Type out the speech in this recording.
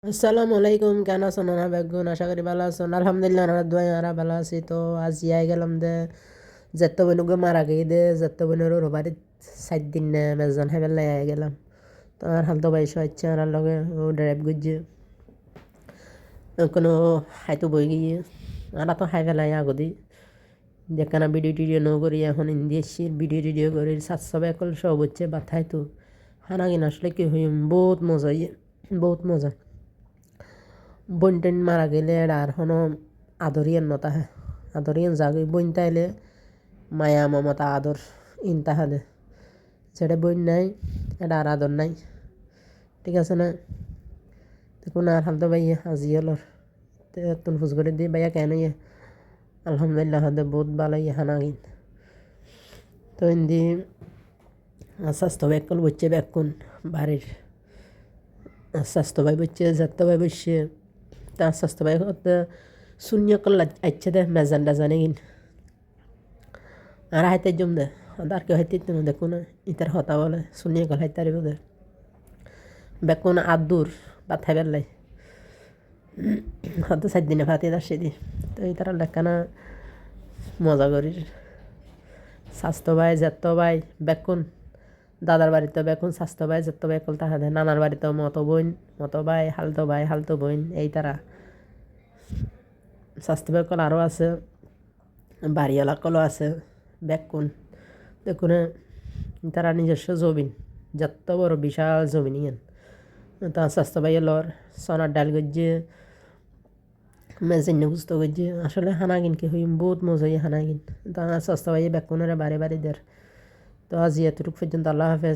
আসসালামু আলাইকুম, কেন আছো নানা বেগুন? আশা করি ভালো আছো। আলহামদুলিল্লাহ নানা দোয়াই আমরা ভালো আছি। তো আজ ইয়াই গেলাম দে যেত বনুকে মারা গিয়ে দে যেত বনের ওর বাড়ির 4 দিন নে মেজন হেবেলাই আই গেলাম। তো আর হালতো বাইশ হচ্ছে আর লগে ও ড্রাইভ গুজছে কোনো হাইতো বই গিয়ে আর তো হাই ফেলাই আগদি যেখানে ভিডিও টিডিও ন করি এখন ইন্ডিয়ার ভিডিও করি সাতশো একল সব হচ্ছে বা থাইতো হানা কিনা আসলে কি হইম বহুত মজা বহুত মজা। বইন টইন মারা গেলে আর হনো আদরিয়ান নতা হ্যাঁ আদরিয়ান জাগে বইন তাইলে মায়া মমতা আদর ইন তাহলে যেটা বইন নাই এটা আর আদর নাই। ঠিক আছে না? দেখুন আর হালতো ভাইয়া আজি হলর তুন ফুস করে দিয়ে ভাইয়া কেন ইয়ে আলহামদুলিল্লাহ হাতে বহুত ভালো ইয়ে হানাগিন। তো ইন্দি স্বাস্থ্য ব্যাকুল বসছে ব্যাকুন বাড়ির স্বাস্থ্য ভাই বসছে যাত্রা ভাই বসছে তার স্বাস্থ্য ভাই শূন্য করল আচ্ছা দে মেজান ডাজানে গিন আর হাইতে জম দে আর কেউ হাইতে দেখুন ইতার হতা বলে শূন্য কল হাইতারি বোধ বেকুন আদুর বা থাই বেলাই হয়তো 4 দিনে ফাতি আসছে দি। তো এই তারা লেখানা মজা করি স্বাস্থ্য ভাই যেত ভাই বেকুন দাদার বাড়িতে বেকুন স্বাস্থ্য ভাই যেত ভাই কল তাহাদের নানার বাড়িতেও মতো ভাই হালতো বোন এই তারা স্বাস্থ্য ভাই কল আরও আছে বাড়িওয়ালা কলও আছে বেকুন দেখুন তারা নিজস্ব জমিন যত বড় বিশাল জমিন ইয়ান তার স্বাস্থ্য ভাই লর সোনার ডাল গজ্জে মেজিন বুঝতে গজ্জে আসলে হানাগিন কি হইম বহুত মজা হানাগিন তার স্বাস্থ্য ভাই বেকুনের বাড়ি দের। তো আজ এতটুকু পর্যন্ত আল্লাহ হাফেজ।